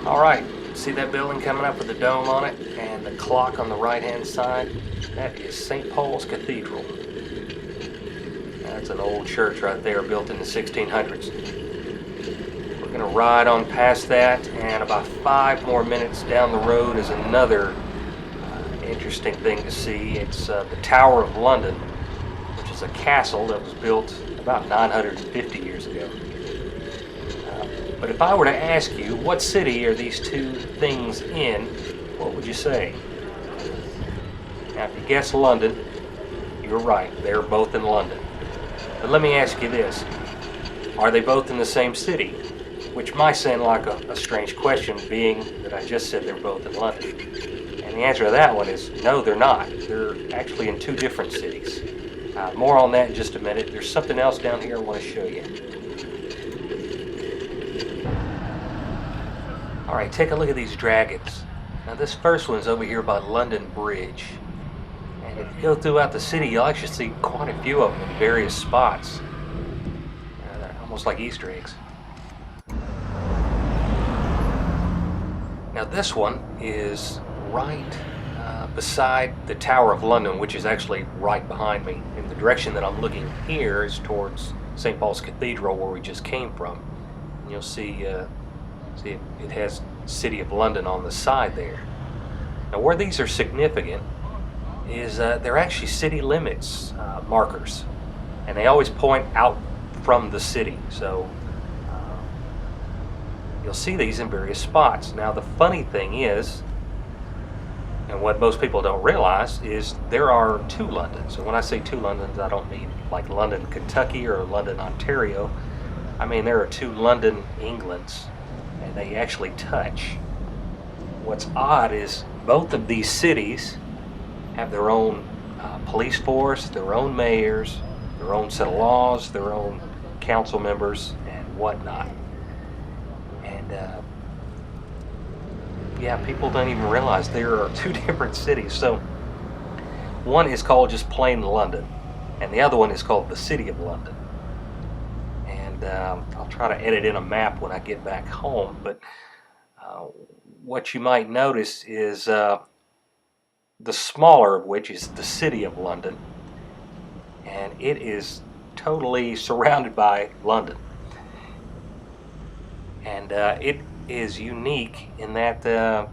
Alright, see that building coming up with the dome on it and the clock on the right hand side? That is St. Paul's Cathedral. That's an old church right there, built in the 1600s. We're going to ride on past that, and about 5 more minutes down the road is another interesting thing to see. It's the Tower of London, which is a castle that was built about 950 years ago. But if I were to ask you, what city are these two things in, what would you say? Now, if you guess London, you're right. They're both in London. But let me ask you this. Are they both in the same city? Which might sound like a strange question, being that I just said they're both in London. And the answer to that one is no, they're not. They're actually in two different cities. More on that in just a minute. There's something else down here I want to show you. Alright, take a look at these dragons. Now this first one's over here by London Bridge. And if you go throughout the city, you'll actually see quite a few of them in various spots. They're almost like Easter eggs. Now this one is right beside the Tower of London, which is actually right behind me. In the direction that I'm looking here is towards St. Paul's Cathedral, where we just came from. And you'll see it has City of London on the side there. Now where these are significant is they're actually city limits markers, and they always point out from the city. So you'll see these in various spots. Now the funny thing is, and what most people don't realize, is there are two Londons. And when I say two Londons, I don't mean like London, Kentucky or London, Ontario. I mean there are two London, Englands, and they actually touch. What's odd is both of these cities have their own police force, their own mayors, their own set of laws, their own council members, and whatnot. And yeah, people don't even realize there are two different cities. So one is called just plain London, and the other one is called the City of London. And I'll try to edit in a map when I get back home, but what you might notice is the smaller of which is the City of London, and it is totally surrounded by London. And it is unique in that that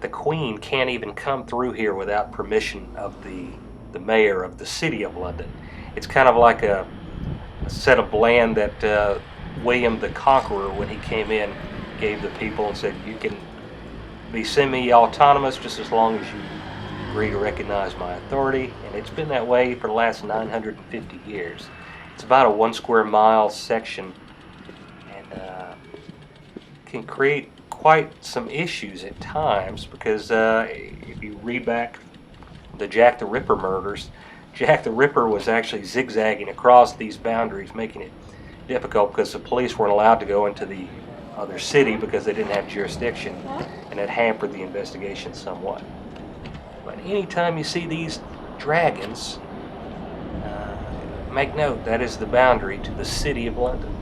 the Queen can't even come through here without permission of the mayor of the City of London. It's kind of like a set of land that William the Conqueror, when he came in, gave the people and said, you can be semi-autonomous just as long as you agree to recognize my authority. And it's been that way for the last 950 years. It's about a 1 square mile section, and can create quite some issues at times, because if you read back the Jack the Ripper murders, Jack the Ripper was actually zigzagging across these boundaries, making it difficult because the police weren't allowed to go into the other city because they didn't have jurisdiction, and it hampered the investigation somewhat. But anytime you see these dragons, make note that is the boundary to the City of London.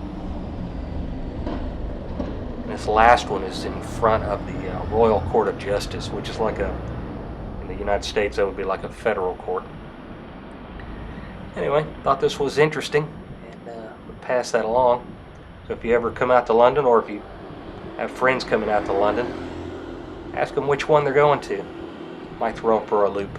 And this last one is in front of the Royal Court of Justice, which is like in the United States, that would be like a federal court. Anyway, thought this was interesting, and we'll pass that along. So if you ever come out to London, or if you have friends coming out to London, ask them which one they're going to. Might throw them for a loop.